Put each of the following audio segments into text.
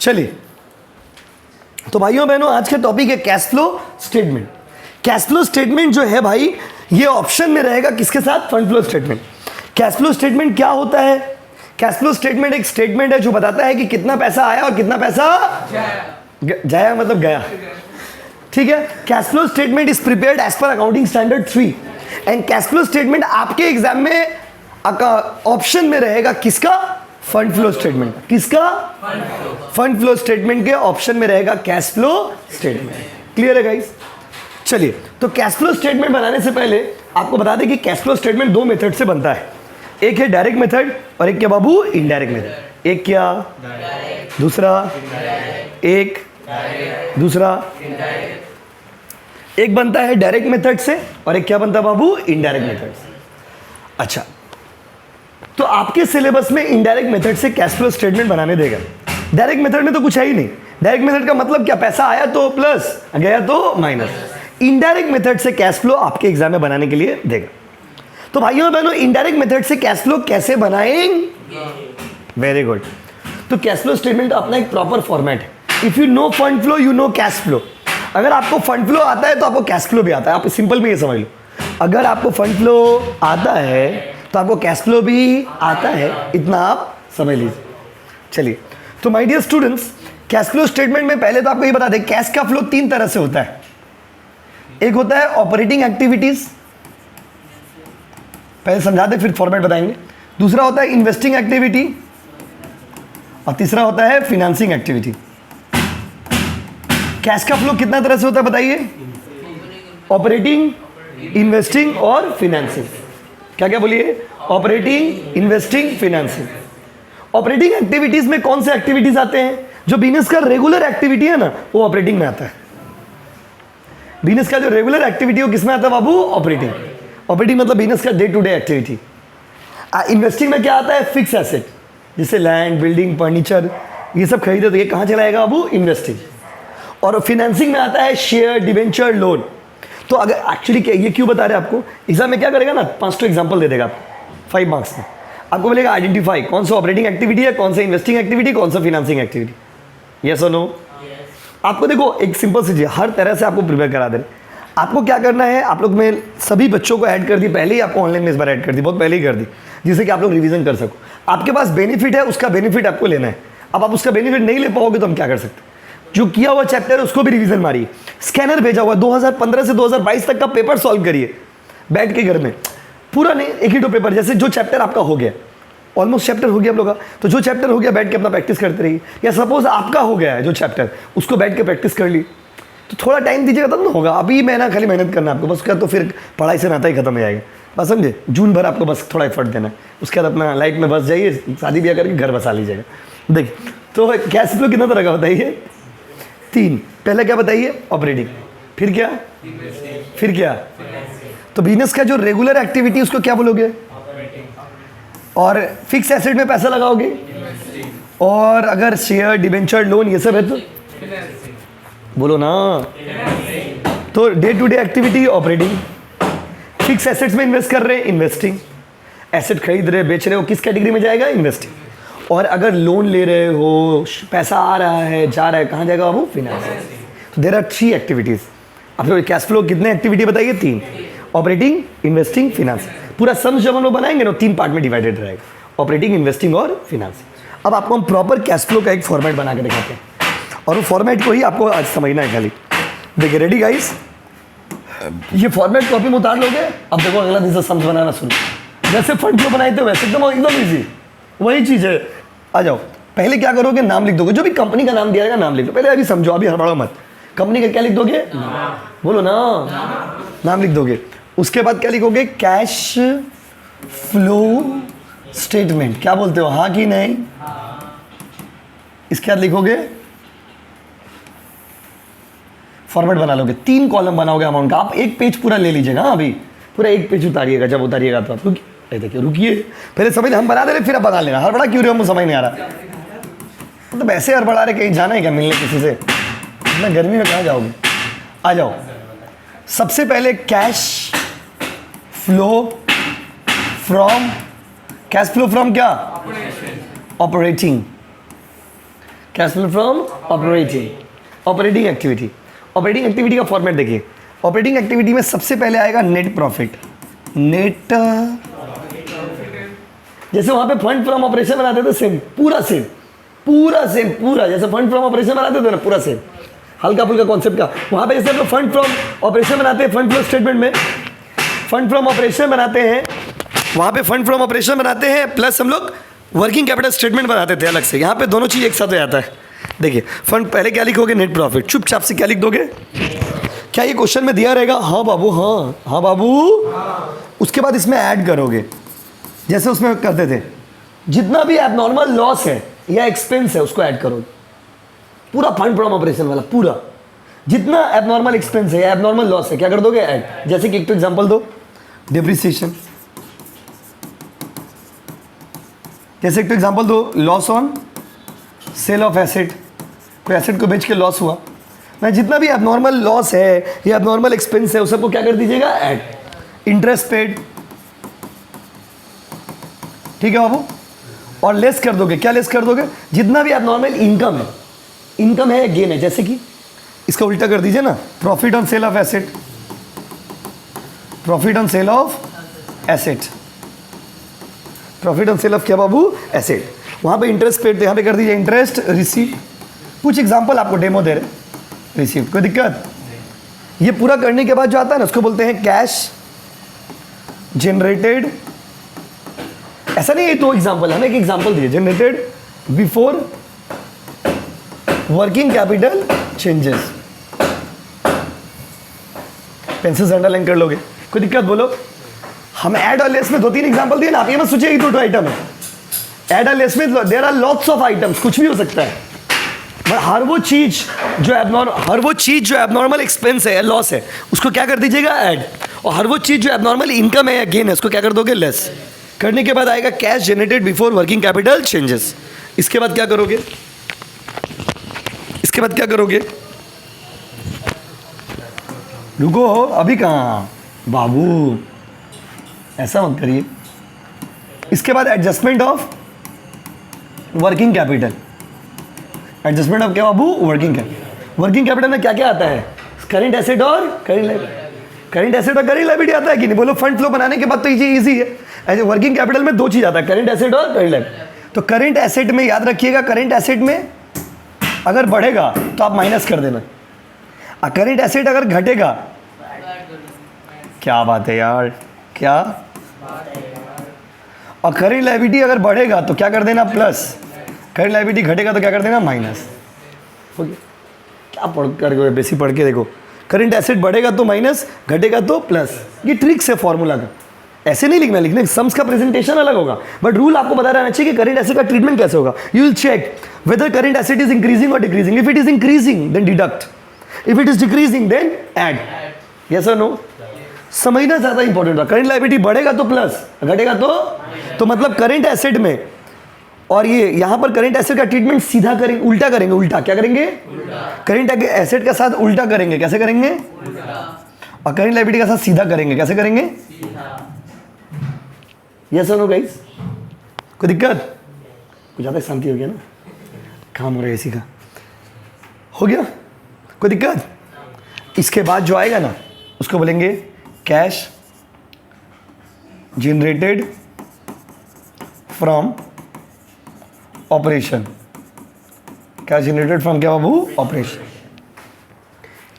चलिए, तो भाइयों बहनों आज का टॉपिक है cash flow statement. Cash flow statement जो है भाई, ये ऑप्शन में रहेगा किसके साथ? Fund flow statement. Cash flow statement क्या होता है? कैश फ्लो स्टेटमेंट एक स्टेटमेंट है जो बताता है कि कितना पैसा आया और कितना पैसा जाया, मतलब गया। ठीक है। Cash flow statement is prepared as per accounting standard 3 and cash flow statement आपके एग्जाम में ऑप्शन में रहेगा किसका? Fund flow statement. किसका? फंड फ्लो स्टेटमेंट के ऑप्शन में रहेगा कैश फ्लो स्टेटमेंट। क्लियर है गाइस? चलिए, तो कैश फ्लो स्टेटमेंट बनाने से पहले आपको बता दें कि कैश फ्लो स्टेटमेंट दो मेथड से बनता है। एक है डायरेक्ट मेथड और एक क्या बाबू? Indirect method. एक क्या? दूसरा? एक दूसरा? एक बनता है डायरेक्ट मेथड से और एक क्या बनता है बाबू? इनडायरेक्ट मेथड से। अच्छा, तो आपके सिलेबस में इनडायरेक्ट मेथड से कैश फ्लो स्टेटमेंट बनाने देगा। डायरेक्ट मेथड में तो कुछ है ही नहीं। डायरेक्ट मेथड का मतलब क्या? पैसा आया तो प्लस, गया तो माइनस। इनडायरेक्ट मेथड से कैश फ्लो आपके एग्जाम में बनाने के लिए देगा। तो भाइयों बहनों, इनडायरेक्ट मेथड से कैश फ्लो कैसे बनाएंगे? Very good. तो कैश फ्लो स्टेटमेंट अपना एक प्रॉपर फॉर्मेट है। If you know fund flow you know cash flow. अगर आपको फंड फ्लो आता है तो आपको कैश फ्लो भी आता है। आप सिंपल में ये समझ लो, अगर आपको फंड फ्लो आता है तो आपको कैश फ्लो भी आता है, इतना आप समझ लीजिए। चलिए, तो my dear students, cash flow statement में पहले तो आपको ये बता दें, कैश का फ्लो तीन तरह से होता है। एक होता है ऑपरेटिंग एक्टिविटीज, पहले समझा दें फिर फॉर्मेट बताएंगे। दूसरा होता है इन्वेस्टिंग एक्टिविटी और तीसरा होता है फिनेंसिंग एक्टिविटी। कैश का फ्लो कितना तरह से होता है बताइए? ऑपरेटिंग, इन्वेस्टिंग और फिनेंसिंग। क्या क्या बोलिए? Operating, investing, financing. Operating activities में कौन से एक्टिविटीज आते हैं? जो बिजनेस का रेगुलर एक्टिविटी है ना, वो ऑपरेटिंग में आता है। बिजनेस का जो रेगुलर एक्टिविटी हो किसमें आता है बाबू? ऑपरेटिंग। ऑपरेटिंग मतलब बिजनेस का day to day activity. Investing में क्या आता है? फिक्स एसेट, जैसे लैंड, बिल्डिंग, फर्नीचर, ये सब खरीदे तो ये कहाँ चला जाएगा बाबू? इन्वेस्टिंग। और फिनेंसिंग में आता है शेयर, डिवेंचर, लोन। तो अगर एक्चुअली ये क्यों बता रहे हैं आपको? एग्जाम में क्या करेगा ना, 5 एग्जाम्पल दे देगा आपको 5 मार्क्स में। आपको बोलेगा आइडेंटिफाई कौन सा ऑपरेटिंग एक्टिविटी है, कौन सा इन्वेस्टिंग एक्टिविटी, कौन सा फिनेंसिंग एक्टिविटी। यस और नो? आपको देखो एक सिंपल सी चीज, हर तरह से आपको प्रिपेयर करा दे। आपको क्या करना है, आप लोग में सभी बच्चों को ऐड कर दी पहले ही, आपको ऑनलाइन में इस बार ऐड कर दी, बहुत पहले ही कर दी, जिससे कि आप लोग रिवीजन कर सको। आपके पास बेनिफिट है, उसका बेनिफिट आपको लेना है। अब आप उसका बेनिफिट नहीं ले पाओगे तो हम क्या कर सकते हैं? जो किया हुआ चैप्टर है उसको भी रिवीजन मारिए। स्कैनर भेजा हुआ 2015 से 2022 तक का पेपर सॉल्व करिए बैठ के घर में। पूरा नहीं, एक ही दो पेपर, जैसे जो चैप्टर आपका हो गया, ऑलमोस्ट चैप्टर हो गया आप लोग का, तो जो चैप्टर हो गया बैठ के अपना प्रैक्टिस करते रहिए। या सपोज आपका हो गया है जो चैप्टर, उसको बैठ के प्रैक्टिस कर ली, तो थोड़ा टाइम दीजिएगा तब ना होगा। अभी मैं ना खाली मेहनत करना आपको बस, क्या तो फिर पढ़ाई से नाता ही खत्म हो जाएगा। बस समझे? जून भर आपको बस थोड़ा एफर्ट देना है, उसके बाद अपना लाइफ में बस जाइए, शादी ब्याह करके घर बसा लीजिएगा। देखिए, तो कैश फ्लो कितना तरह का बताइए? 3। पहले क्या बताइए? ऑपरेटिंग। फिर क्या? फिर क्या? तो बिजनेस का जो रेगुलर एक्टिविटी उसको क्या बोलोगे? और फिक्स एसेट में पैसा लगाओगे, और अगर शेयर, डिबेंचर, लोन ये सब है तो बोलो ना। तो day to day activity operating, fix assets में इन्वेस्ट कर रहे हैं इन्वेस्टिंग, एसेट खरीद रहे बेच रहे हो किस कैटेगरी में जाएगा? इन्वेस्टिंग। और अगर लोन ले रहे हो, पैसा आ रहा है जा रहा है, कहाँ जाएगा बाबू? फिनेंसिंग। तो देयर आर 3 एक्टिविटीज। अब कैश फ्लो कितने एक्टिविटी बताइए? 3। Operating, investing, financing. पूरा सम जब हम लोग बनाएंगे ना 3 पार्ट में डिवाइडेड रहेगा, ऑपरेटिंग, इन्वेस्टिंग और फिनेंसिंग। अब आपको हम प्रॉपर कैश फ्लो का एक फॉर्मेट बना के दिखाते हैं, और वो फॉर्मेट को ही आपको आज समझना है खाली। देखिए, रेडी गाइस? ये फॉर्मेट कॉपी में उतार लोगे। अब देखो अगला दिन से सम्स बनाना शुरू। जैसे फंड फ्लो बनाए थे वैसे एकदम ईजी, वही चीज़ है। आ जाओ, पहले क्या करोगे? नाम लिख दोगे, जो भी कंपनी का नाम दिया जाएगा नाम लिख दो। पहले अभी समझो, अभी हड़बड़ाओ मत। कंपनी का क्या लिख दोगे? बोलो ना, नाम लिख दोगे। उसके बाद क्या लिखोगे? Cash flow statement. क्या बोलते हो, हाँ कि नहीं? इसके बाद लिखोगे, फॉर्मेट बना लोगे, 3 कॉलम बनाओगे अमाउंट का। आप एक पेज पूरा ले लीजिएगा, अभी पूरा एक पेज उतारिएगा। जब उतारिएगा तो आप देखिए, रुकिए, पहले समझ, हम बना दे रहे फिर आप बना लेना। हड़बड़ा क्यों रहे हो? हमको समझ नहीं आ रहा। मतलब ऐसे हड़बड़ा रहे, कहीं जाना है क्या मिलने किसी से? इतना गर्मी में कहाँ जाओगे? आ जाओ। सबसे पहले cash flow from, cash flow from क्या? Operating. Cash flow from operating activity. Operating activity का फॉर्मेट देखिए, ऑपरेटिंग एक्टिविटी में सबसे पहले आएगा नेट प्रॉफिट। नेट जैसे वहां पे फंड फ्रॉम ऑपरेशन बनाते थे, सेम पूरा जैसे फंड फ्रॉम ऑपरेशन बनाते थे ना, पूरा सेम, हल्का फुल्का कॉन्सेप्ट का। वहां पे जैसे हम लोग फंड फ्रॉम ऑपरेशन बनाते हैं, फंड फ्लो स्टेटमेंट में फंड फ्रॉम ऑपरेशन बनाते हैं, वहां पे फंड फ्रॉम ऑपरेशन बनाते हैं प्लस हम लोग वर्किंग कैपिटल स्टेटमेंट बनाते थे अलग से। यहाँ पे दोनों चीज़ एक साथ हो जाता है। देखिए फंड पहले क्या लिखोगे, नेट प्रॉफिट, चुपचाप से क्या लिख दोगे, क्या ये क्वेश्चन में दिया रहेगा, हाँ बाबू, हाँ बाबू, उसके बाद इसमें ऐड करोगे जैसे उसमें करते थे, जितना भी एबनॉर्मल लॉस है या एक्सपेंस है उसको ऐड करोगे, पूरा फंड फ्रॉम ऑपरेशन वाला, पूरा जितना एबनॉर्मल एक्सपेंस है या एबनॉर्मल लॉस है क्या कर दोगे, ऐड। जैसे कि एक तो एग्जांपल दो, डिप्रिसिएशन, जैसे एक तो एग्जांपल दो, loss on sale of asset, कोई एसेट को बेच के लॉस हुआ ना, जितना भी एबनॉर्मल लॉस है या एबनॉर्मल एक्सपेंस है उस सबको क्या कर दीजिएगा, ऐड। इंटरेस्ट पेड, ठीक है बाबू, और लेस कर दोगे, क्या लेस कर दोगे, जितना भी एबनॉर्मल इनकम है गेन है, जैसे कि इसका उल्टा कर दीजिए ना, profit on sale of asset, profit on sale of asset, profit on sale of क्या बाबू, एसेट। वहां पे इंटरेस्ट पेड, यहां पे कर दीजिए इंटरेस्ट रिसीव। कुछ एग्जांपल आपको डेमो दे रहे, रिसीव, कोई दिक्कत। ये पूरा करने के बाद जो आता है ना उसको बोलते हैं कैश जनरेटेड। ऐसा नहीं है दो एग्जांपल, हमें एक एग्जांपल दिए, generated before working capital changes. Pencil से अंडरलाइन कर लोगे, कोई दिक्कत बोलो। हम ऐड और लेस में 2-3 एग्जांपल दिए ना, आप ये मत सोचिए 2 आइटम है। ऐड और लेस में there are lots of items, कुछ भी हो सकता है। बट हर वो चीज जो एबनॉर्मल एक्सपेंस है या लॉस है उसको क्या कर दीजिएगा, ऐड। और हर वो चीज जो एबनॉर्मल इनकम है या गेन है उसको क्या कर दोगे, लेस। करने के बाद आएगा cash generated before working capital changes. इसके बाद क्या करोगे, रुको अभी कहाँ बाबू, ऐसा मत करिए। इसके बाद adjustment of working capital. Adjustment of क्या बाबू, वर्किंग कैपिटल। वर्किंग कैपिटल में क्या क्या आता है, करंट एसेट और करंट लायबिलिटी आता है कि नहीं, बोलो। फंड फ्लो बनाने के बाद तो ये इजी है। ऐसे वर्किंग कैपिटल में 2 चीज आता है, करंट एसेट और करंट लायबिलिटी। तो करंट एसेट में याद रखिएगा, करंट एसेट में अगर बढ़ेगा तो आप माइनस कर देना, और करंट एसेट अगर घटेगा, क्या बात है यार, क्या, और करंट लायबिलिटी अगर बढ़ेगा तो क्या कर देना, प्लस। करंट लायबिलिटी घटेगा तो क्या कर देना, माइनस। क्या पढ़ कर बेसी पढ़ के देखो, करंट एसेट बढ़ेगा तो माइनस, घटेगा तो प्लस। ये ट्रिक्स है फॉर्मूला का, ऐसे नहीं लिखना सम्स का प्रेजेंटेशन अलग होगा, बट रूल आपको बता रहना चाहिए कि करंट एसेट का ट्रीटमेंट कैसे होगा। You will check whether current asset is increasing और decreasing. If it is increasing then deduct, if it is decreasing then add. Yes और नो, समझना ज्यादा इंपॉर्टेंट है। करंट लायबिलिटी बढ़ेगा तो प्लस, घटेगा तो मतलब करंट एसेट में, और ये यहां पर करंट एसेट का ट्रीटमेंट सीधा करेंगे, उल्टा करेंगे। उल्टा क्या करेंगे, करंट एसेट का साथ उल्टा करेंगे, कैसे करेंगे, और करंट लायबिलिटी का साथ सीधा करेंगे, कैसे करेंगे। यस और नो गाइस, कोई दिक्कत, कुछ ज़्यादा शांति हो गया ना, काम हो रहा है इसी का, हो गया, कोई दिक्कत। इसके बाद जो आएगा ना उसको बोलेंगे cash generated from operation. Cash generated from क्या बाबू, ऑपरेशन।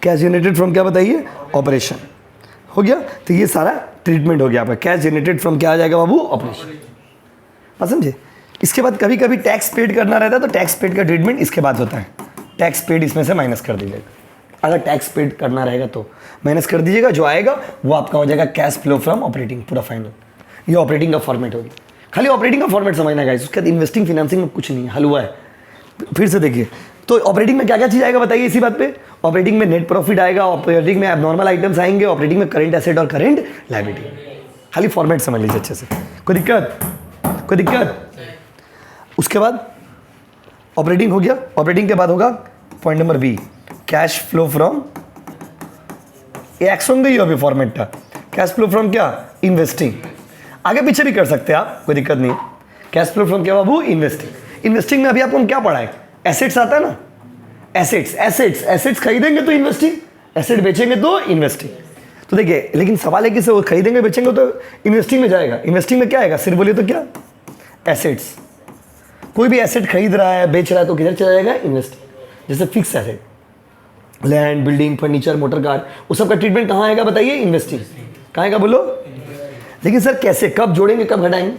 कैश जनरेटेड फ्रॉम क्या बताइए, ऑपरेशन। हो गया, तो ये सारा ट्रीटमेंट हो गया आपका। कैश जनरेटेड फ्रॉम क्या आ जाएगा बाबू, ऑपरेशन। बात समझे। इसके बाद कभी कभी टैक्स पेड करना रहता है तो टैक्स पेड का ट्रीटमेंट इसके बाद होता है। टैक्स पेड इसमें से माइनस कर दीजिएगा, अगर टैक्स पेड करना रहेगा तो माइनस कर दीजिएगा, जो आएगा वो आपका हो जाएगा कैश फ्लो फ्रॉम ऑपरेटिंग, पूरा फाइनल। ये ऑपरेटिंग का फॉर्मेट होगी, खाली ऑपरेटिंग का फॉर्मेट समझना गाइस। उसके बाद इन्वेस्टिंग फिनेंसिंग में कुछ नहीं है, हलवा है। फिर से देखिए, तो ऑपरेटिंग में क्या क्या चीज़ आएगा बताइए इसी बात पे। ऑपरेटिंग में नेट प्रॉफिट आएगा, ऑपरेटिंग में एबनॉर्मल आइटम्स आएंगे, ऑपरेटिंग में करंट एसेट और करंट लायबिलिटी। खाली फॉर्मेट समझ लीजिए अच्छे से, कोई दिक्कत। उसके बाद ऑपरेटिंग हो गया। ऑपरेटिंग के बाद होगा point number B, cash flow from, ये एक्शन गई अभी फॉर्मेट का। कैश फ्लो फ्रॉम क्या, इन्वेस्टिंग। आगे पीछे भी कर सकते हैं आप, कोई दिक्कत नहीं। कैश फ्लो फ्रॉम क्या बाबू, इन्वेस्टिंग। इन्वेस्टिंग में अभी आपको क्या पढ़ा है, एसेट्स आता है ना, एसेट्स एसेट्स एसेट्स खरीदेंगे तो इन्वेस्टिंग, एसेट बेचेंगे तो इन्वेस्टिंग। तो देखिए लेकिन सवाल है कि वो खरीदेंगे बेचेंगे तो इन्वेस्टिंग में जाएगा। इन्वेस्टिंग में क्या आएगा, सिर्फ बोलिए तो क्या, एसेट्स। कोई भी एसेट खरीद रहा है बेच रहा है तो किधर चला जाएगा, इन्वेस्टिंग। जैसे fix asset, land, building, furniture, motor car, वो सब का ट्रीटमेंट कहाँ आएगा बताइए, इन्वेस्टिंग। कहाँ आएगा बोलो। लेकिन सर कैसे, कब जोड़ेंगे कब घटाएंगे?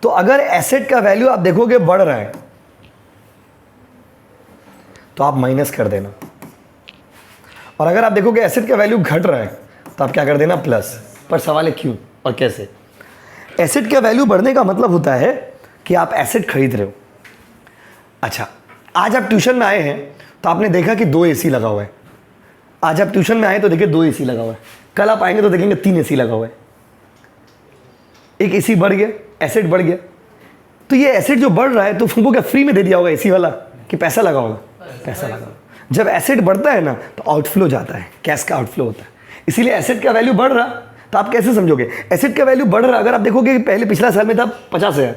तो अगर एसेट का वैल्यू आप देखोगे बढ़ रहा है तो आप माइनस कर देना, और अगर आप देखोगे एसेट का वैल्यू घट रहा है तो आप क्या कर देना, प्लस। पर सवाल है क्यों और कैसे। एसेट का वैल्यू बढ़ने का मतलब होता है कि आप एसेट खरीद रहे हो। अच्छा, आज आप ट्यूशन में आए हैं तो आपने देखा कि 2 एसी लगा हुआ है। आज आप ट्यूशन में आए तो देखिए 2 एसी लगा हुआ है। कल आप आएंगे तो देखेंगे 3 एसी लगा हुआ है। एक एसी बढ़ गया, एसेट बढ़ गया। तो ये एसेट जो बढ़ रहा है तो तुमको क्या फ्री में दे दिया होगा एसी वाला, कि पैसा लगा होगा? पैसा लगा। जब एसेट बढ़ता है ना तो आउटफ्लो जाता है, कैश का आउटफ्लो होता है। इसीलिए एसेट का वैल्यू बढ़ रहा, तो आप कैसे समझोगे एसेट का वैल्यू बढ़ रहा? अगर आप देखोगे कि पहले पिछला साल में था 50,000,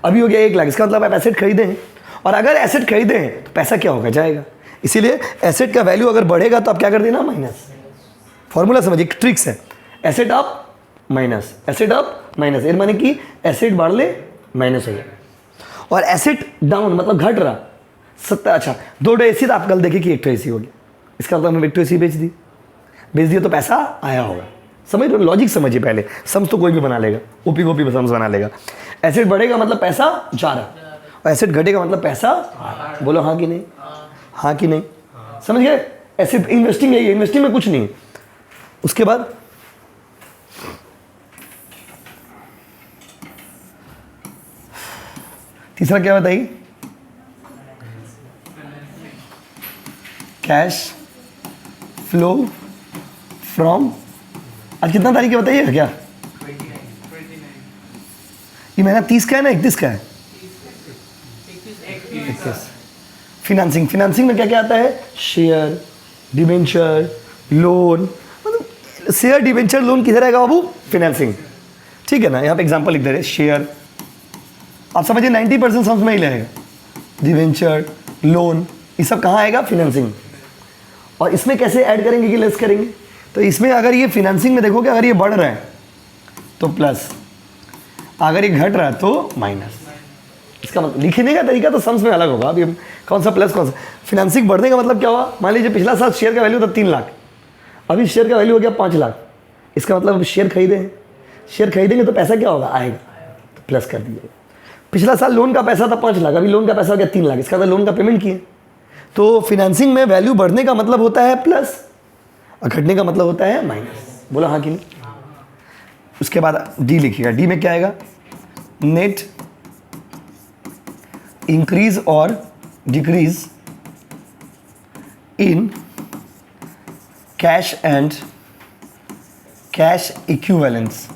अभी हो गया 1 लाख, इसका मतलब आप एसेट खरीदे हैं। और अगर एसेट खरीदे हैं तो पैसा क्या होगा, जाएगा। इसीलिए एसेट का वैल्यू अगर बढ़ेगा तो आप क्या कर देना, माइनस। फॉर्मूला समझिए, ट्रिक्स है। Asset up minus, asset up minus, ये माने कि एसेट बढ़ ले माइनस हो जाए। और एसेट डाउन मतलब घट रहा 70। अच्छा, 2 एसी, तो आप कल देखिए कि 1 एसी हो गया, इसका मतलब हम 1 एसी बेच दिया तो पैसा आया होगा। समझ रहे हो, लॉजिक समझिए पहले। सम्स तो कोई भी बना लेगा, ओपी गोपी सम्स बना लेगा। एसेट बढ़ेगा मतलब पैसा जा रहा, और एसेट घटेगा मतलब पैसा। बोलो हाँ कि नहीं, हाँ कि नहीं, समझ गए। एसेट इन्वेस्टिंग है, ये इन्वेस्टिंग में कुछ नहीं। उसके बाद तीसरा क्या बताइए, कैश फ्लो फ्रॉम। आज कितना तारीख है बताइए क्या? ये महीना 30 का है ना 31 का है? 31। फिनेंसिंग, फिनेंसिंग में क्या क्या आता है, शेयर, डिबेंचर, लोन। मतलब शेयर, डिबेंचर, लोन किधर आएगा बाबू, फिनेंसिंग। ठीक है ना। यहाँ पे एग्जांपल लिख दे रहे, शेयर, आप समझिए 90% समझ में ही लगेगा। डिबेंचर, लोन, ये सब कहाँ आएगा, फिनेंसिंग। और इसमें कैसे ऐड करेंगे कि लेस करेंगे? तो इसमें अगर ये फिनेंसिंग में देखोगे, अगर ये बढ़ रहा है तो प्लस, अगर ये घट रहा है तो माइनस। इसका मतलब लिखने का तरीका तो सम्स में अलग होगा। अभी कौन सा प्लस कौन सा। फिनेंसिंग बढ़ने का मतलब क्या हुआ, मान लीजिए पिछला साल शेयर का वैल्यू था 3 लाख, अभी शेयर का वैल्यू हो गया 5 लाख। इसका मतलब शेयर खरीदे हैं, शेयर खरीदेंगे तो पैसा क्या होगा, आएगा, तो प्लस कर दीजिए। पिछला साल लोन का पैसा था 5 लाख, अभी लोन का पैसा हो गया 3 लाख, इसका मतलब लोन का पेमेंट किए। तो फिनेंसिंग में वैल्यू बढ़ने का मतलब होता है प्लस, और घटने का मतलब होता है माइनस। बोला हाँ कि नहीं। उसके बाद डी लिखिएगा, डी में क्या आएगा, नेट इंक्रीज और decrease in cash and cash equivalence.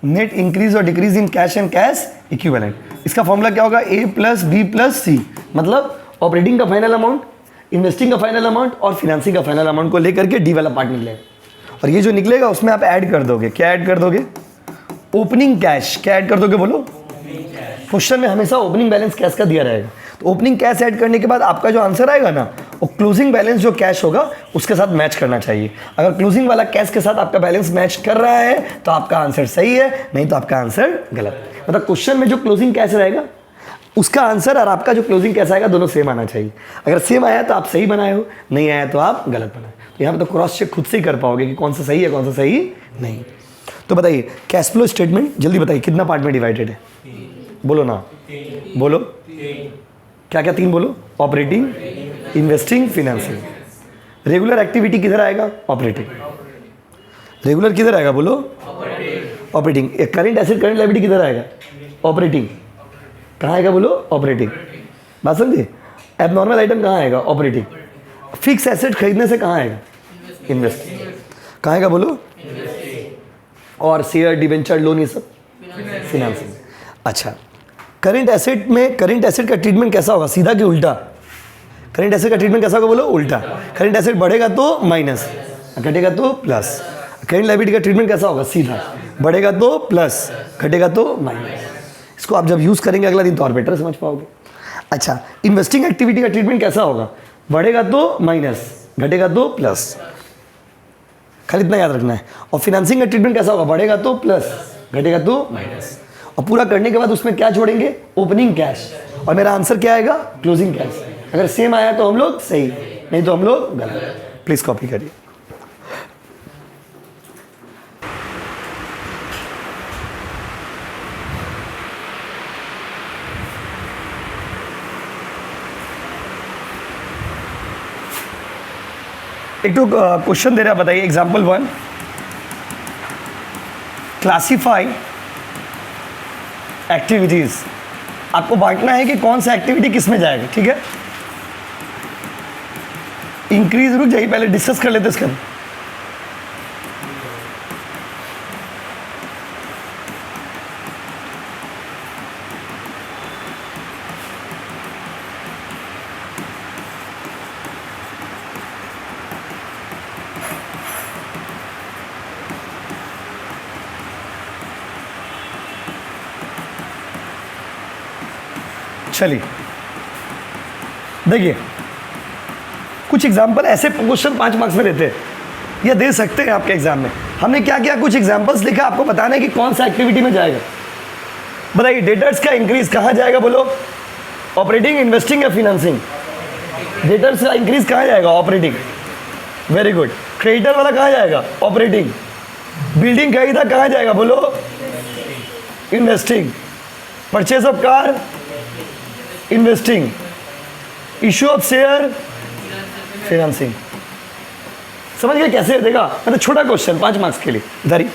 Net increase और decrease in cash and cash equivalent. इसका फॉर्मूला क्या होगा, A plus B plus C. मतलब ऑपरेटिंग का फाइनल अमाउंट, इन्वेस्टिंग का फाइनल अमाउंट और फिनेंसिंग का फाइनल अमाउंट को लेकर के डी वाला पार्ट निकलेगा। और ये जो निकलेगा उसमें आप ऐड कर दोगे, क्या ऐड कर दोगे, ओपनिंग कैश। क्या ऐड कर दोगे बोलो, क्वेश्चन में हमेशा ओपनिंग बैलेंस कैश का दिया रहेगा। तो ओपनिंग कैश ऐड करने के बाद आपका जो आंसर आएगा ना, वो क्लोजिंग बैलेंस जो कैश होगा उसके साथ मैच करना चाहिए। अगर क्लोजिंग वाला कैश के साथ आपका बैलेंस मैच कर रहा है तो आपका आंसर सही है, नहीं तो आपका आंसर गलत। मतलब क्वेश्चन में जो क्लोजिंग कैश रहेगा उसका आंसर और आपका जो क्लोजिंग कैश आएगा दोनों सेम आना चाहिए। अगर सेम आया तो आप सही बनाए हो, नहीं आया तो आप गलत बनाए। तो यहाँ पे तो क्रॉस चेक खुद से ही कर पाओगे कि कौन सा सही है कौन सा सही नहीं। तो बताइए कैश फ्लो स्टेटमेंट जल्दी बताइए कितना पार्ट में डिवाइडेड है, बोलो ना, बोलो क्या क्या 3 बोलो, operating, investing, financing. Regular activity किधर आएगा, ऑपरेटिंग। रेगुलर किधर आएगा बोलो, operating. Current asset current liability किधर आएगा, ऑपरेटिंग। कहाँ आएगा बोलो, ऑपरेटिंग। बात समझे। एबनॉर्मल आइटम कहाँ आएगा, ऑपरेटिंग। फिक्स एसेट खरीदने से कहाँ आएगा, इन्वेस्टिंग। कहाँ आएगा बोलो, और शेयर, डिवेंचर, लोन, ये सब फिनेंसिंग। अच्छा, करंट एसेट में करंट एसेट का ट्रीटमेंट कैसा होगा, सीधा कि उल्टा। करंट एसेट का ट्रीटमेंट कैसा होगा बोलो, उल्टा। करंट एसेट बढ़ेगा तो माइनस, घटेगा तो प्लस। करंट लायबिलिटी का ट्रीटमेंट कैसा होगा, सीधा, बढ़ेगा तो प्लस, घटेगा तो माइनस। इसको आप जब यूज़ करेंगे अगला दिन तो और बेटर समझ पाओगे। अच्छा, इन्वेस्टिंग एक्टिविटी का ट्रीटमेंट कैसा होगा? बढ़ेगा तो माइनस, घटेगा तो प्लस, खाली इतना याद रखना है। और फिनेंसिंग का ट्रीटमेंट कैसा होगा? बढ़ेगा तो प्लस, घटेगा तो माइनस। और पूरा करने के बाद उसमें क्या छोड़ेंगे? Opening cash. और मेरा आंसर क्या आएगा? Closing cash. अगर सेम आया तो हम लोग सही, नहीं तो हम लोग गलत। प्लीज कॉपी करिए। एक तो क्वेश्चन दे रहा है, बताइए एग्जाम्पल 1, क्लासीफाई एक्टिविटीज। आपको बांटना है कि कौन सा एक्टिविटी किस में जाएगा, ठीक है? इंक्रीज, रुक जाइए पहले डिस्कस कर लेते इसका। चलिए देखिए, कुछ एग्जाम्पल ऐसे क्वेश्चन 5 मार्क्स में देते हैं या दे सकते हैं आपके एग्जाम में। हमने क्या किया, कुछ एग्जाम्पल्स लिखा, आपको बताना है कि कौन सा एक्टिविटी में जाएगा। बताइए, डेटर्स का इंक्रीज कहाँ जाएगा? बोलो, ऑपरेटिंग, इन्वेस्टिंग या फिनेंसिंग? डेटर्स का इंक्रीज कहाँ जाएगा? ऑपरेटिंग। Very good. क्रेडिटर वाला कहाँ जाएगा? ऑपरेटिंग। बिल्डिंग खरीदा कहाँ जाएगा? बोलो, investing. Purchase of car, investing. Issue of share, financing. समझ गए कैसे देगा? मतलब छोटा क्वेश्चन 5 मार्क्स के लिए। इधर ही